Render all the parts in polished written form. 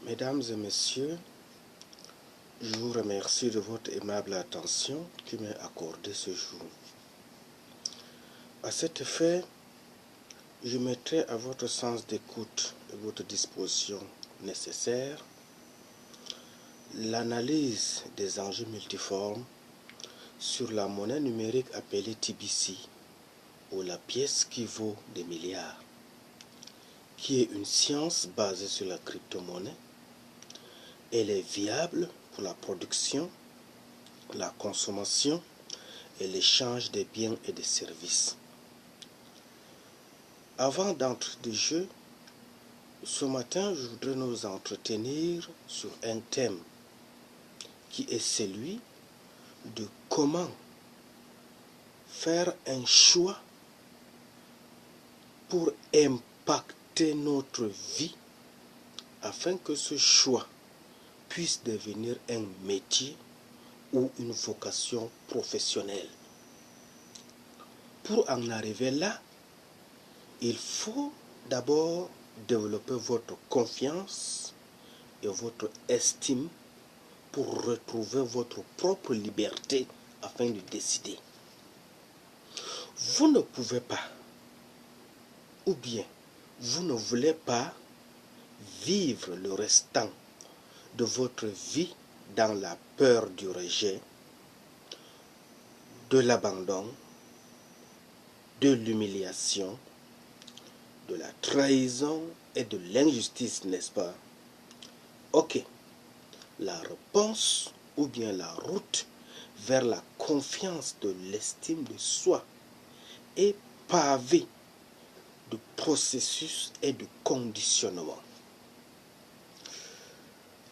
Mesdames et messieurs, je vous remercie de votre aimable attention qui m'est accordée ce jour. À cet effet, je mettrai à votre sens d'écoute et votre disposition nécessaire l'analyse des enjeux multiformes sur la monnaie numérique appelée TBC, ou la pièce qui vaut des milliards, qui est une science basée sur la crypto-monnaie. Elle est viable pour la production, la consommation et l'échange des biens et des services. Avant d'entrer de jeu, ce matin, je voudrais nous entretenir sur un thème qui est celui de comment faire un choix pour impacter notre vie afin que ce choix puisse devenir un métier ou une vocation professionnelle. Pour en arriver là, il faut d'abord développer votre confiance et votre estime pour retrouver votre propre liberté afin de décider. Vous ne pouvez pas, ou bien vous ne voulez pas vivre le restant de votre vie dans la peur du rejet, de l'abandon, de l'humiliation, de la trahison et de l'injustice, n'est-ce pas? Ok, la réponse ou bien la route vers la confiance de l'estime de soi est pavée de processus et de conditionnement.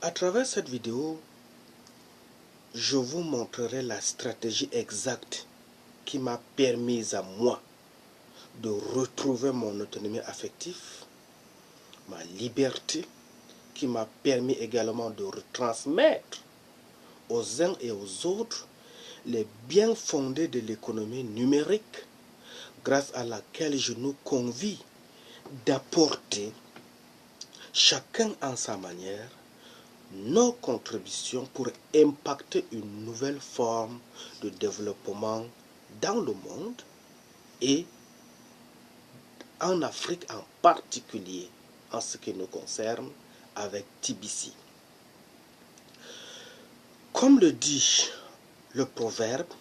À travers cette vidéo, je vous montrerai la stratégie exacte qui m'a permis à moi de retrouver mon autonomie affective, ma liberté, qui m'a permis également de retransmettre aux uns et aux autres les biens fondés de l'économie numérique, grâce à laquelle je nous convie d'apporter, chacun en sa manière, nos contributions pour impacter une nouvelle forme de développement dans le monde et en Afrique en particulier, en ce qui nous concerne, avec TBC. Comme le dit le proverbe,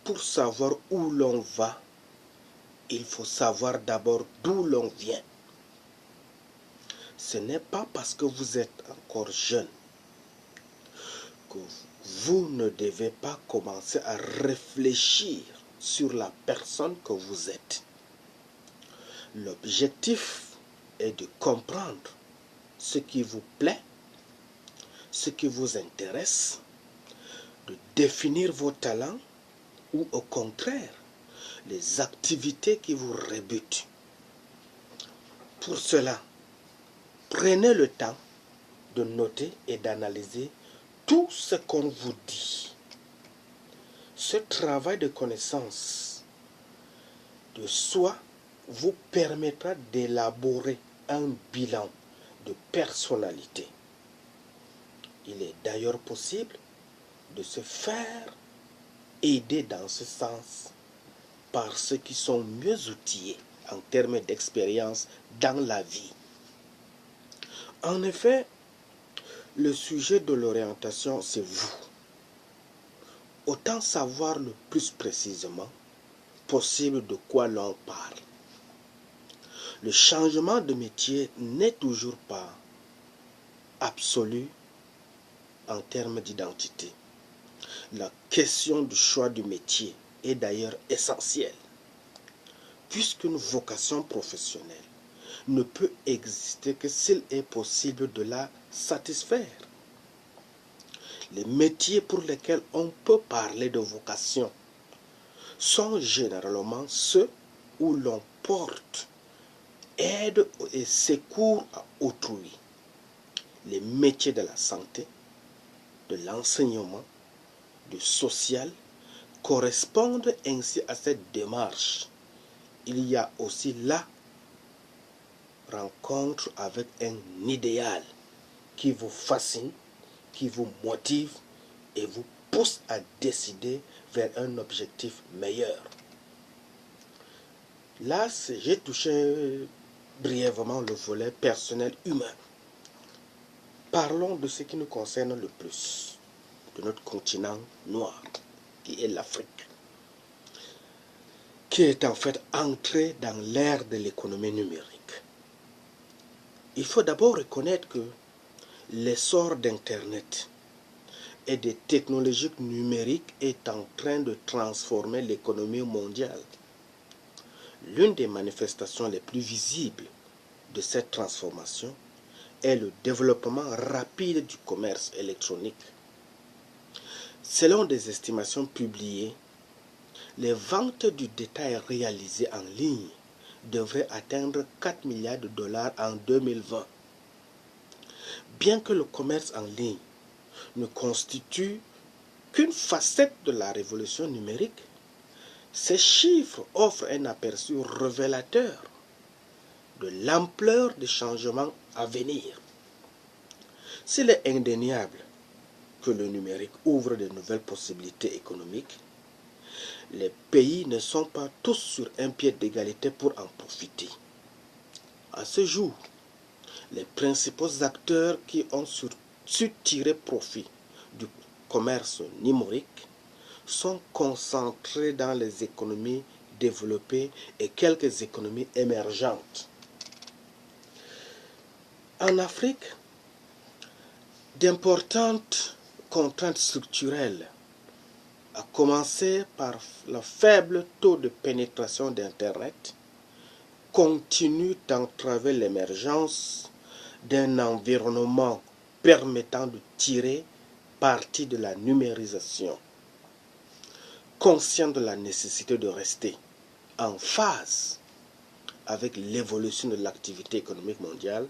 pour savoir où l'on va, il faut savoir d'abord d'où l'on vient. Ce n'est pas parce que vous êtes encore jeune que vous ne devez pas commencer à réfléchir sur la personne que vous êtes. L'objectif est de comprendre ce qui vous plaît, ce qui vous intéresse, de définir vos talents ou au contraire, les activités qui vous rebutent. Pour cela, prenez le temps de noter et d'analyser tout ce qu'on vous dit. Ce travail de connaissance de soi vous permettra d'élaborer un bilan de personnalité. Il est d'ailleurs possible de se faire aider dans ce sens par ceux qui sont mieux outillés en termes d'expérience dans la vie. En effet, le sujet de l'orientation, c'est vous. Autant savoir le plus précisément possible de quoi l'on parle. Le changement de métier n'est toujours pas absolu en termes d'identité. La question du choix du métier est d'ailleurs essentielle, puisqu'une vocation professionnelle ne peut exister que s'il est possible de la satisfaire. Les métiers pour lesquels on peut parler de vocation sont généralement ceux où l'on porte aide et secours à autrui. Les métiers de la santé, de l'enseignement, du social correspondent ainsi à cette démarche. Il y a aussi là rencontre avec un idéal qui vous fascine, qui vous motive et vous pousse à décider vers un objectif meilleur. Là, j'ai touché brièvement le volet personnel humain. Parlons de ce qui nous concerne le plus, de notre continent noir, qui est l'Afrique, qui est en fait entré dans l'ère de l'économie numérique. Il faut d'abord reconnaître que l'essor d'Internet et des technologies numériques est en train de transformer l'économie mondiale. L'une des manifestations les plus visibles de cette transformation est le développement rapide du commerce électronique. Selon des estimations publiées, les ventes du détail réalisées en ligne devraient atteindre 4 milliards de dollars en 2020. Bien que le commerce en ligne ne constitue qu'une facette de la révolution numérique, ces chiffres offrent un aperçu révélateur de l'ampleur des changements à venir. S'il est indéniable que le numérique ouvre de nouvelles possibilités économiques, les pays ne sont pas tous sur un pied d'égalité pour en profiter. À ce jour, les principaux acteurs qui ont su tirer profit du commerce numérique sont concentrés dans les économies développées et quelques économies émergentes. En Afrique, d'importantes contraintes structurelles, à commencer par le faible taux de pénétration d'Internet, continuent d'entraver l'émergence d'un environnement permettant de tirer parti de la numérisation. Conscient de la nécessité de rester en phase avec l'évolution de l'activité économique mondiale,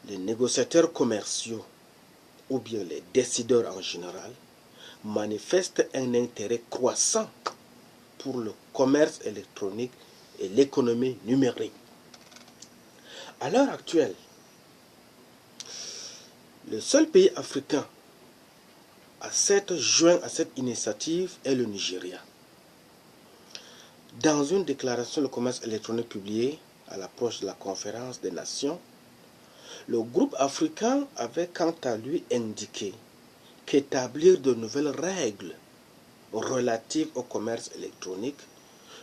les négociateurs commerciaux ou bien les décideurs en général manifestent un intérêt croissant pour le commerce électronique et l'économie numérique. À l'heure actuelle, le seul pays africain à s'être joint à cette initiative est le Nigeria. Dans une déclaration sur le commerce électronique publiée à l'approche de la conférence des nations, le groupe africain avait quant à lui indiqué qu'établir de nouvelles règles relatives au commerce électronique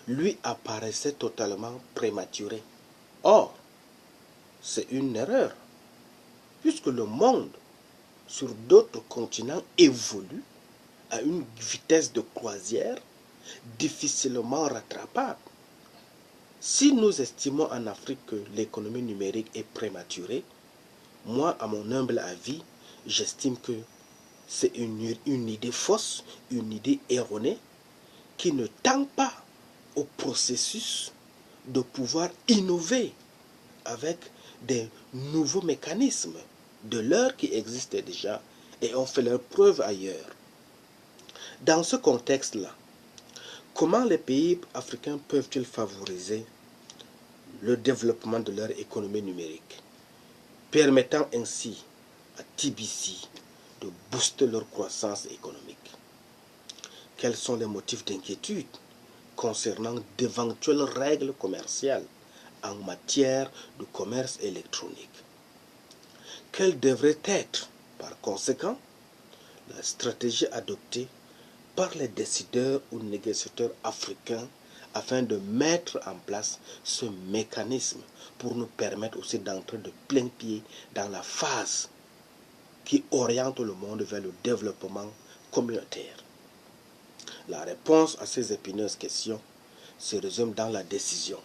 lui apparaissait totalement prématuré. Or, c'est une erreur, puisque le monde sur d'autres continents évolue à une vitesse de croisière difficilement rattrapable. Si nous estimons en Afrique que l'économie numérique est prématurée, moi, à mon humble avis, j'estime que c'est une idée fausse, une idée erronée, qui ne tend pas au processus de pouvoir innover avec des nouveaux mécanismes de l'heure qui existent déjà et ont fait leur preuve ailleurs. Dans ce contexte-là, comment les pays africains peuvent-ils favoriser le développement de leur économie numérique, permettant ainsi à TBC de booster leur croissance économique? Quels sont les motifs d'inquiétude concernant d'éventuelles règles commerciales en matière de commerce électronique? Quelle devrait être, par conséquent, la stratégie adoptée par les décideurs ou négociateurs africains afin de mettre en place ce mécanisme pour nous permettre aussi d'entrer de plein pied dans la phase qui oriente le monde vers le développement communautaire? La réponse à ces épineuses questions se résume dans la décision.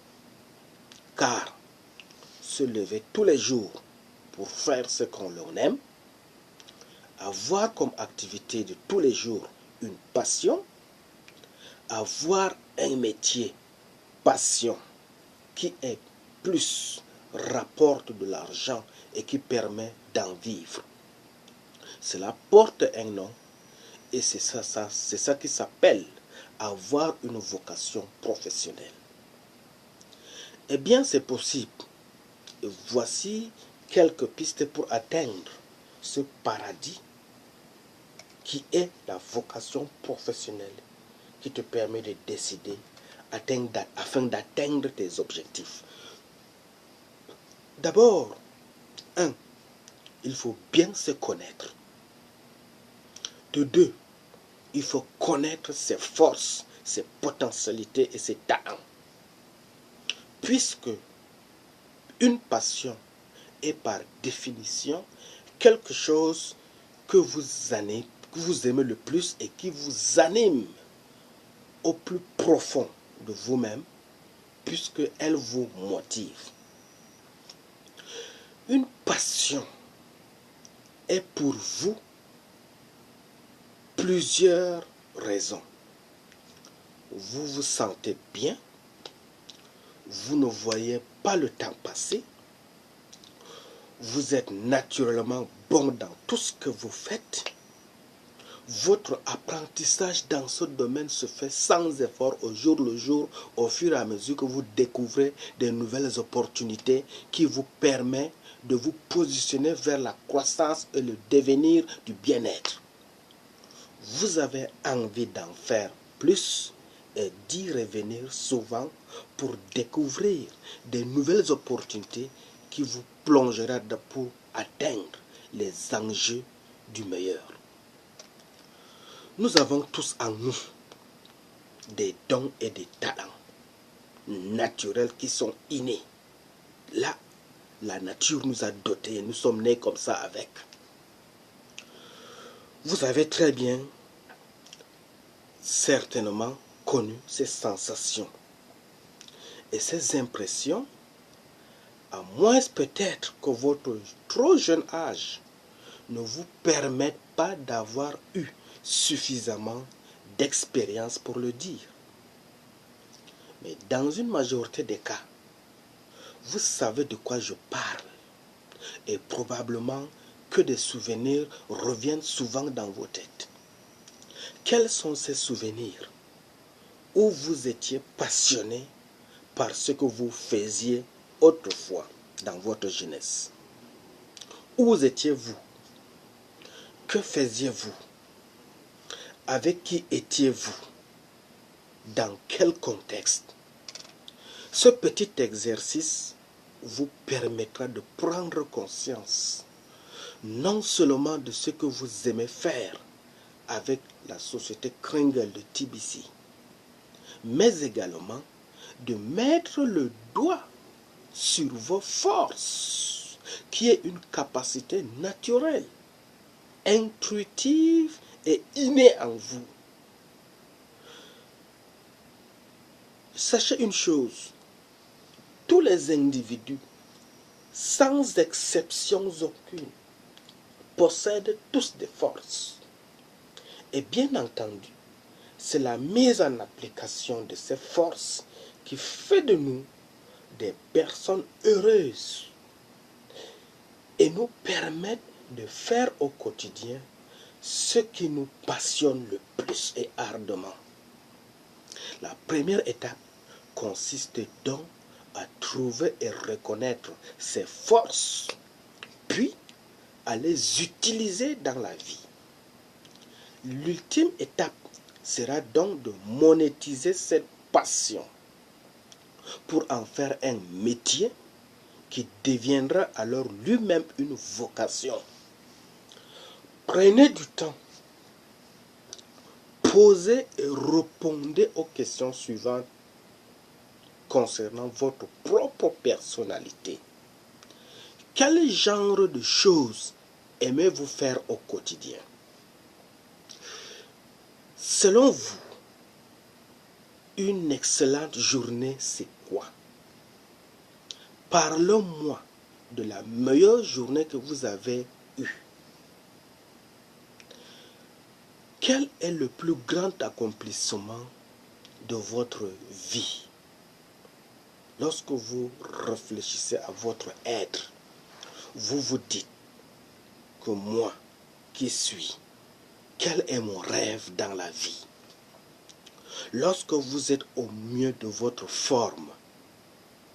Car se lever tous les jours pour faire ce qu'on aime, avoir comme activité de tous les jours une passion, avoir un métier passion qui est plus rapporte de l'argent et qui permet d'en vivre. Cela porte un nom et c'est ça qui s'appelle avoir une vocation professionnelle. Eh bien, c'est possible. Et voici quelques pistes pour atteindre ce paradis qui est la vocation professionnelle qui te permet de décider afin d'atteindre tes objectifs. D'abord, il faut bien se connaître. De deux, il faut connaître ses forces, ses potentialités et ses talents. Puisque une passion est par définition quelque chose que vous aimez le plus et qui vous anime au plus profond de vous-même, puisqu'elle vous motive. Une passion est pour vous plusieurs raisons. Vous vous sentez bien, vous ne voyez pas le temps passer, vous êtes naturellement bon dans tout ce que vous faites, votre apprentissage dans ce domaine se fait sans effort au jour le jour, au fur et à mesure que vous découvrez de nouvelles opportunités qui vous permettent de vous positionner vers la croissance et le devenir du bien-être. Vous avez envie d'en faire plus et d'y revenir souvent pour découvrir de nouvelles opportunités qui vous plongeront pour atteindre les enjeux du meilleur. Nous avons tous en nous des dons et des talents naturels qui sont innés. Là, la nature nous a dotés et nous sommes nés comme ça avec. Vous avez très bien, certainement, connu ces sensations et ces impressions, à moins peut-être que votre trop jeune âge ne vous permette pas d'avoir eu suffisamment d'expérience pour le dire. Mais dans une majorité des cas, vous savez de quoi je parle. Et probablement que des souvenirs reviennent souvent dans vos têtes. Quels sont ces souvenirs où vous étiez passionné par ce que vous faisiez autrefois dans votre jeunesse? Où étiez-vous? Que faisiez-vous? Avec qui étiez-vous? Dans quel contexte? Ce petit exercice vous permettra de prendre conscience non seulement de ce que vous aimez faire avec la société Kringle de TBC, mais également de mettre le doigt sur vos forces, qui est une capacité naturelle, intuitive et innée en vous. Sachez une chose, tous les individus, sans exception aucune, possèdent tous des forces. Et bien entendu, c'est la mise en application de ces forces qui fait de nous des personnes heureuses et nous permettent de faire au quotidien ce qui nous passionne le plus et ardemment. La première étape consiste donc à trouver et reconnaître ces forces, puis à les utiliser dans la vie. L'ultime étape sera donc de monétiser cette passion pour en faire un métier qui deviendra alors lui-même une vocation. Prenez du temps, posez et répondez aux questions suivantes concernant votre propre personnalité. Quel genre de choses aimez-vous faire au quotidien? Selon vous, une excellente journée, c'est quoi? Parlez-moi de la meilleure journée que vous avez eue. Quel est le plus grand accomplissement de votre vie? Lorsque vous réfléchissez à votre être, vous vous dites que moi, qui suis, quel est mon rêve dans la vie? Lorsque vous êtes au mieux de votre forme,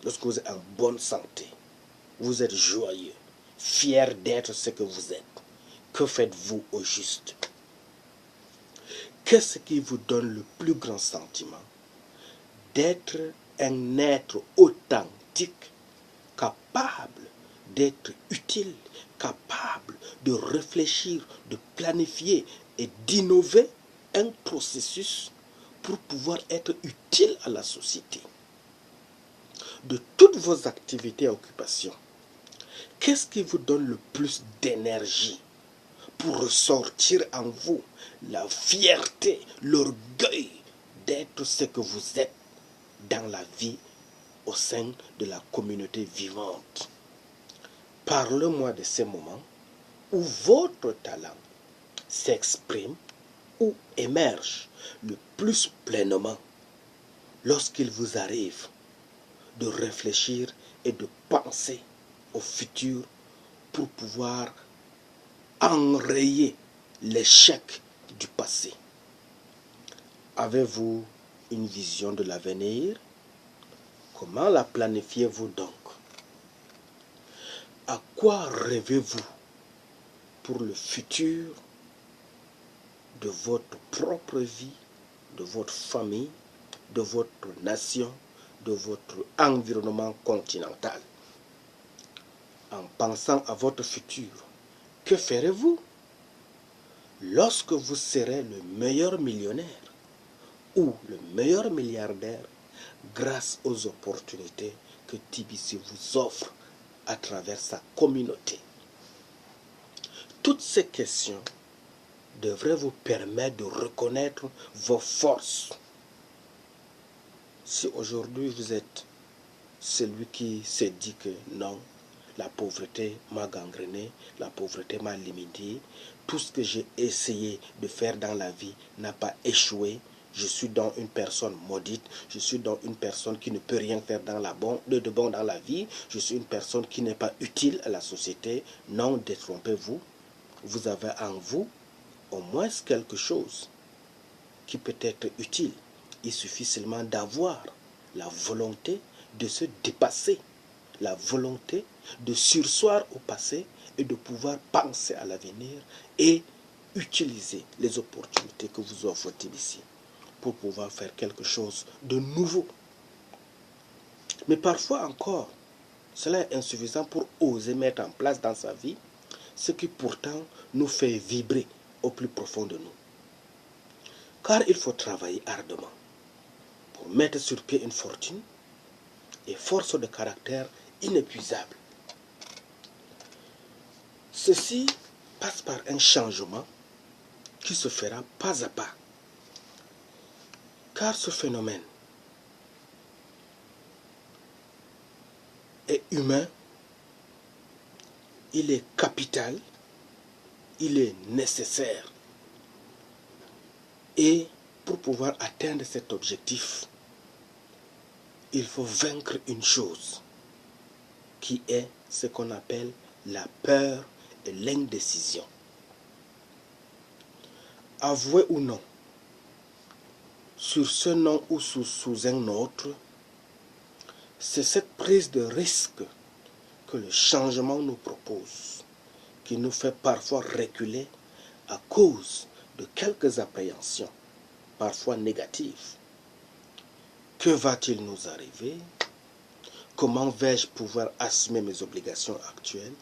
lorsque vous êtes en bonne santé, vous êtes joyeux, fier d'être ce que vous êtes, que faites-vous au juste? Qu'est-ce qui vous donne le plus grand sentiment? D'être un être authentique, capable d'être utile, capable de réfléchir, de planifier et d'innover un processus pour pouvoir être utile à la société. De toutes vos activités et occupations, qu'est-ce qui vous donne le plus d'énergie pour ressortir en vous la fierté, l'orgueil d'être ce que vous êtes dans la vie au sein de la communauté vivante? Parlez-moi de ces moments où votre talent s'exprime ou émerge le plus pleinement lorsqu'il vous arrive de réfléchir et de penser au futur pour pouvoir enrayer l'échec du passé. Avez-vous une vision de l'avenir? Comment la planifiez-vous donc? À quoi rêvez-vous pour le futur de votre propre vie, de votre famille, de votre nation, de votre environnement continental? En pensant à votre futur, que ferez-vous lorsque vous serez le meilleur millionnaire ou le meilleur milliardaire grâce aux opportunités que TBC vous offre à travers sa communauté? Toutes ces questions devraient vous permettre de reconnaître vos forces. Si aujourd'hui vous êtes celui qui se dit que non, la pauvreté m'a gangréné, la pauvreté m'a limité, tout ce que j'ai essayé de faire dans la vie n'a pas échoué, je suis donc une personne maudite, je suis donc une personne qui ne peut rien faire de bon dans la vie, je suis une personne qui n'est pas utile à la société. Non, détrompez-vous, vous avez en vous au moins quelque chose qui peut être utile. Il suffit seulement d'avoir la volonté de se dépasser, la volonté de surseoir au passé et de pouvoir penser à l'avenir et utiliser les opportunités que vous offre TBC pour pouvoir faire quelque chose de nouveau. Mais parfois encore, cela est insuffisant pour oser mettre en place dans sa vie ce qui pourtant nous fait vibrer au plus profond de nous. Car il faut travailler ardemment pour mettre sur pied une fortune et force de caractère inépuisable. Ceci passe par un changement qui se fera pas à pas. Car ce phénomène est humain, il est capital, il est nécessaire. Et pour pouvoir atteindre cet objectif, il faut vaincre une chose qui est ce qu'on appelle la peur et l'indécision. Avouez ou non, sur ce nom ou sous un autre, c'est cette prise de risque que le changement nous propose, qui nous fait parfois reculer à cause de quelques appréhensions, parfois négatives. Que va-t-il nous arriver? Comment vais-je pouvoir assumer mes obligations actuelles?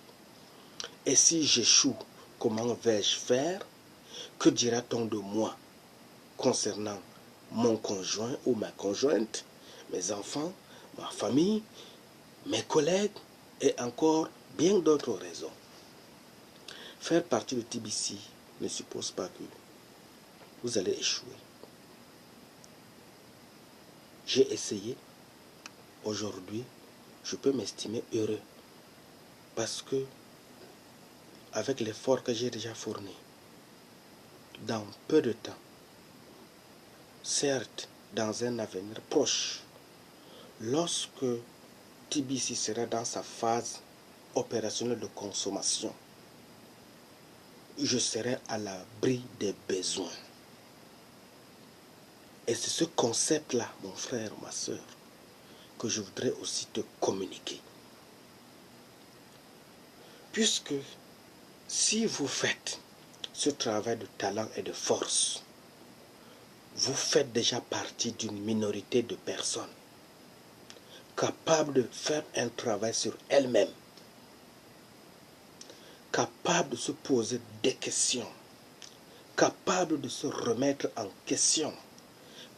Et si j'échoue, comment vais-je faire? Que dira-t-on de moi concernant mon conjoint ou ma conjointe, mes enfants, ma famille, mes collègues et encore bien d'autres raisons? Faire partie de TBC ne suppose pas que vous allez échouer. J'ai essayé. Aujourd'hui, je peux m'estimer heureux parce que, avec l'effort que j'ai déjà fourni, dans peu de temps, certes dans un avenir proche, lorsque TBC sera dans sa phase opérationnelle de consommation, je serai à l'abri des besoins. Et c'est ce concept-là, mon frère, ma soeur, que je voudrais aussi te communiquer. Puisque si vous faites ce travail de talent et de force, vous faites déjà partie d'une minorité de personnes capables de faire un travail sur elles-mêmes, capables de se poser des questions, capables de se remettre en question,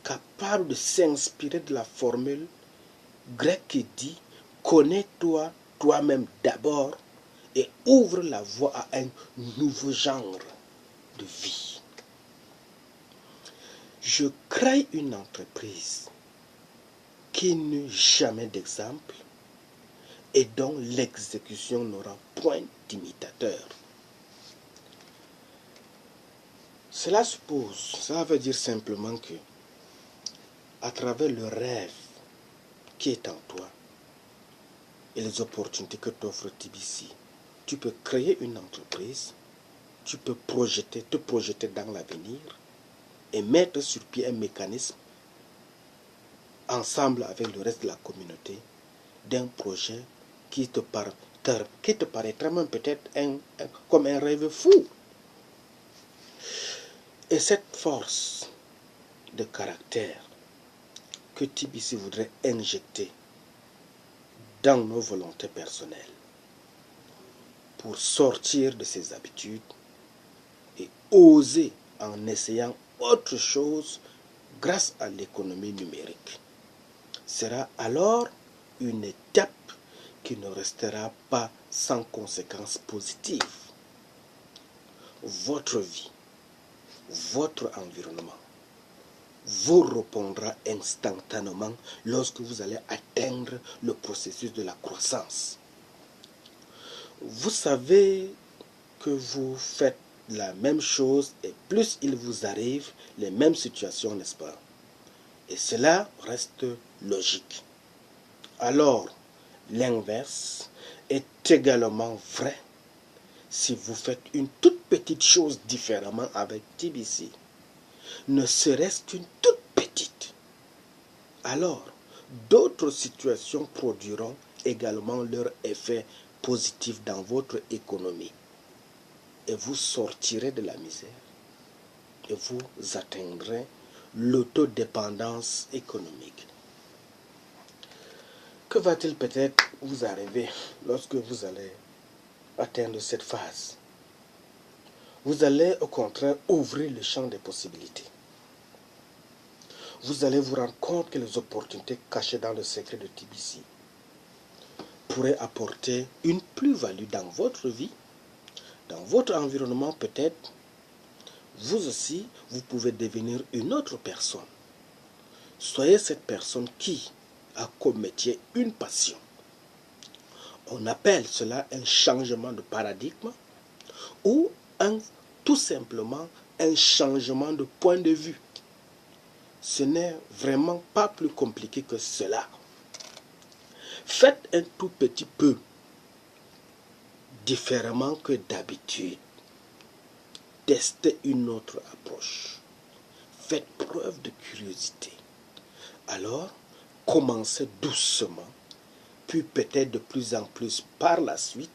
capables de s'inspirer de la formule grecque qui dit « Connais-toi toi-même d'abord et ouvre la voie à un nouveau genre de vie ». Je crée une entreprise qui n'eut jamais d'exemple et dont l'exécution n'aura point d'imitateur. Cela veut dire simplement que, à travers le rêve qui est en toi et les opportunités que t'offre TBC, tu peux créer une entreprise, tu peux te projeter dans l'avenir et mettre sur pied un mécanisme ensemble avec le reste de la communauté d'un projet qui te paraîtra même peut-être comme un rêve fou. Et cette force de caractère que TBC voudrait injecter dans nos volontés personnelles pour sortir de ses habitudes et oser en essayant autre chose grâce à l'économie numérique, sera alors une étape qui ne restera pas sans conséquences positives. Votre vie, votre environnement vous répondra instantanément lorsque vous allez atteindre le processus de la croissance. Vous savez que vous faites la même chose et plus il vous arrive les mêmes situations, n'est-ce pas? Et cela reste logique. Alors, l'inverse est également vrai si vous faites une toute petite chose différemment avec TBC. Ne serait-ce qu'une toute petite. Alors, d'autres situations produiront également leur effet positif dans votre économie. Et vous sortirez de la misère. Et vous atteindrez l'autodépendance économique. Que va-t-il peut-être vous arriver lorsque vous allez atteindre cette phase? Vous allez au contraire ouvrir le champ des possibilités. Vous allez vous rendre compte que les opportunités cachées dans le secret de TBC pourraient apporter une plus-value dans votre vie, dans votre environnement peut-être. Vous aussi, vous pouvez devenir une autre personne. Soyez cette personne qui a comme métier une passion. On appelle cela un changement de paradigme ou tout simplement un changement de point de vue. Ce n'est vraiment pas plus compliqué que cela. Faites un tout petit peu différemment que d'habitude. Testez une autre approche. Faites preuve de curiosité. Alors, commencez doucement, puis peut-être de plus en plus par la suite,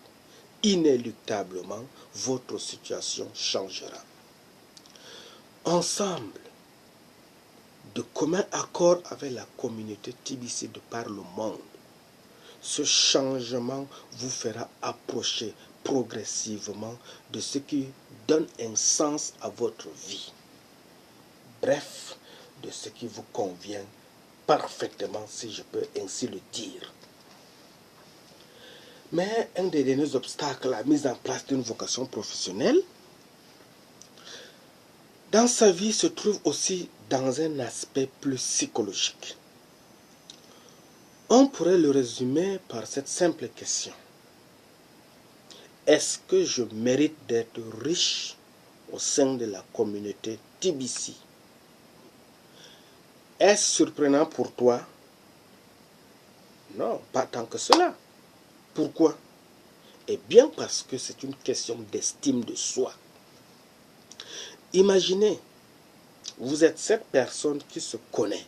inéluctablement, votre situation changera. Ensemble, de commun accord avec la communauté TBC de par le monde, ce changement vous fera approcher progressivement de ce qui donne un sens à votre vie. Bref, de ce qui vous convient parfaitement, si je peux ainsi le dire. Mais un des derniers obstacles à la mise en place d'une vocation professionnelle, dans sa vie, se trouve aussi dans un aspect plus psychologique. On pourrait le résumer par cette simple question. Est-ce que je mérite d'être riche au sein de la communauté TBC? Est-ce surprenant pour toi? Non, pas tant que cela. Pourquoi? Eh bien parce que c'est une question d'estime de soi. Imaginez, vous êtes cette personne qui se connaît,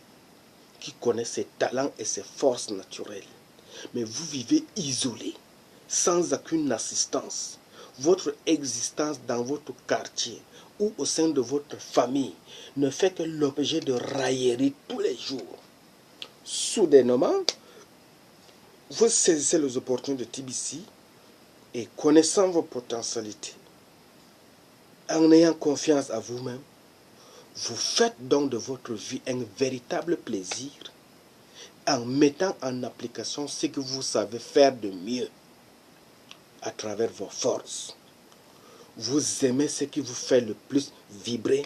qui connaît ses talents et ses forces naturelles. Mais vous vivez isolé, sans aucune assistance. Votre existence dans votre quartier ou au sein de votre famille ne fait que l'objet de railleries tous les jours. Soudainement, vous saisissez les opportunités de TBC et connaissant vos potentialités, en ayant confiance à vous-même, vous faites donc de votre vie un véritable plaisir en mettant en application ce que vous savez faire de mieux à travers vos forces. Vous aimez ce qui vous fait le plus vibrer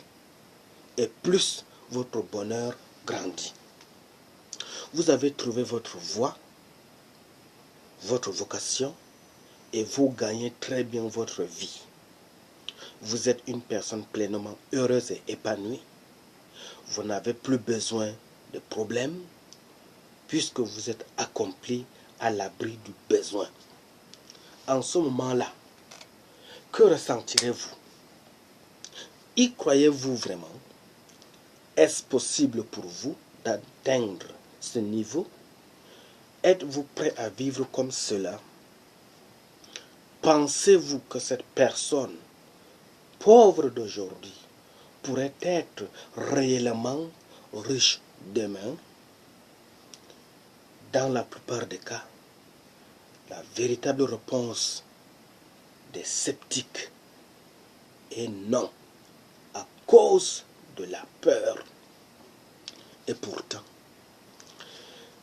et plus votre bonheur grandit. Vous avez trouvé votre voie, votre vocation et vous gagnez très bien votre vie. Vous êtes une personne pleinement heureuse et épanouie. Vous n'avez plus besoin de problèmes puisque vous êtes accompli à l'abri du besoin. En ce moment-là, que ressentirez-vous? Y croyez-vous vraiment? Est-ce possible pour vous d'atteindre ce niveau? Êtes-vous prêt à vivre comme cela? Pensez-vous que cette personne pauvre d'aujourd'hui pourrait être réellement riche demain? Dans la plupart des cas, la véritable réponse des sceptiques est non, à cause de la peur. Et pourtant,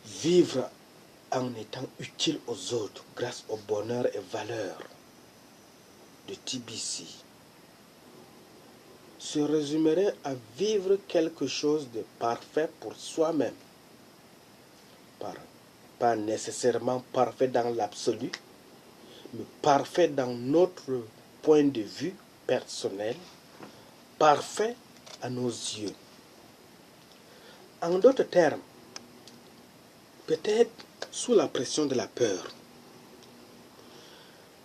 vivre en étant utile aux autres grâce au bonheur et valeur de TBC se résumerait à vivre quelque chose de parfait pour soi-même. Pas nécessairement parfait dans l'absolu, mais parfait dans notre point de vue personnel, parfait à nos yeux. En d'autres termes, peut-être sous la pression de la peur,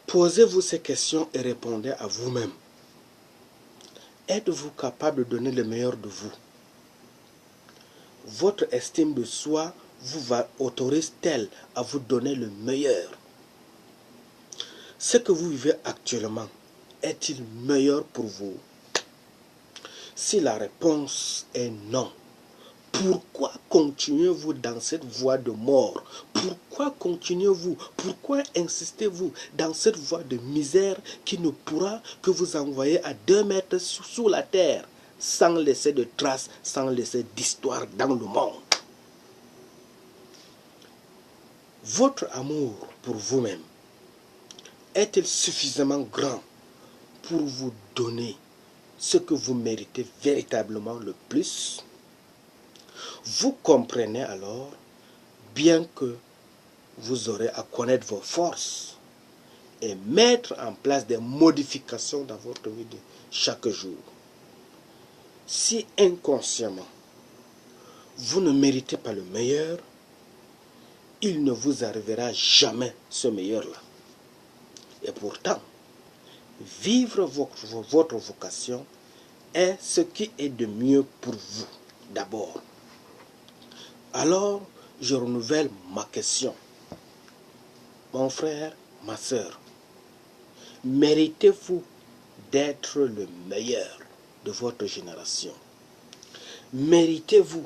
posez-vous ces questions et répondez à vous-même. Êtes-vous capable de donner le meilleur de vous? Votre estime de soi vous autorise-t-elle à vous donner le meilleur? Ce que vous vivez actuellement est-il meilleur pour vous? Si la réponse est non, pourquoi continuez-vous dans cette voie de mort? Pourquoi continuez-vous? Pourquoi insistez-vous dans cette voie de misère qui ne pourra que vous envoyer à 2 mètres sous la terre, sans laisser de traces, sans laisser d'histoire dans le monde? Votre amour pour vous-même est-il suffisamment grand pour vous donner ce que vous méritez véritablement le plus? Vous comprenez alors, bien que vous aurez à connaître vos forces et mettre en place des modifications dans votre vie de chaque jour. Si inconsciemment, vous ne méritez pas le meilleur, il ne vous arrivera jamais ce meilleur-là. Et pourtant, vivre votre vocation est ce qui est de mieux pour vous d'abord. Alors, je renouvelle ma question. Mon frère, ma soeur, méritez-vous d'être le meilleur de votre génération? Méritez-vous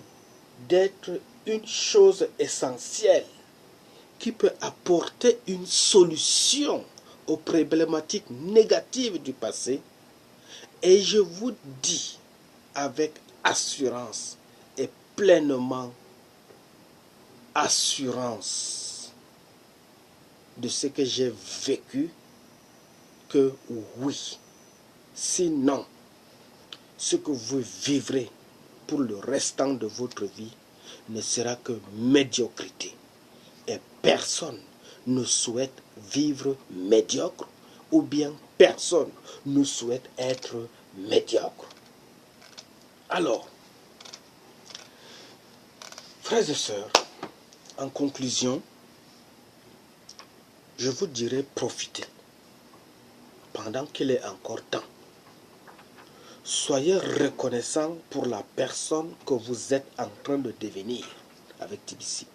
d'être une chose essentielle qui peut apporter une solution aux problématiques négatives du passé? Et je vous dis avec assurance et pleinement assurance de ce que j'ai vécu que oui. Sinon, ce que vous vivrez pour le restant de votre vie ne sera que médiocrité. Et personne ne souhaite vivre médiocre ou bien personne ne souhaite être médiocre. Alors, frères et sœurs, en conclusion, je vous dirais profitez pendant qu'il est encore temps. Soyez reconnaissant pour la personne que vous êtes en train de devenir avec TBC.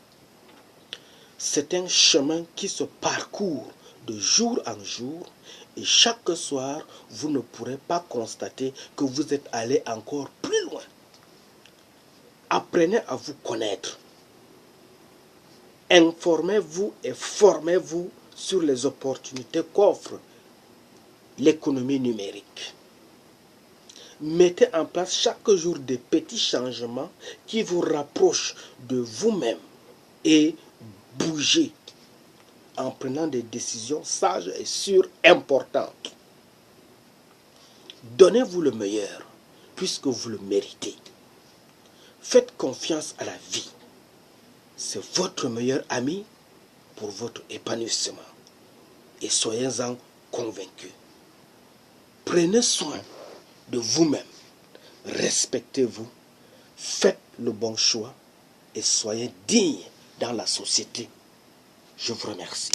C'est un chemin qui se parcourt de jour en jour et chaque soir, vous ne pourrez pas constater que vous êtes allé encore plus loin. Apprenez à vous connaître. Informez-vous et formez-vous sur les opportunités qu'offre l'économie numérique. Mettez en place chaque jour des petits changements qui vous rapprochent de vous-même et bougez en prenant des décisions sages et sûres importantes. Donnez-vous le meilleur puisque vous le méritez. Faites confiance à la vie. C'est votre meilleur ami pour votre épanouissement. Et soyez-en convaincus. Prenez soin de vous-même. Respectez-vous. Faites le bon choix et soyez digne dans la société. Je vous remercie.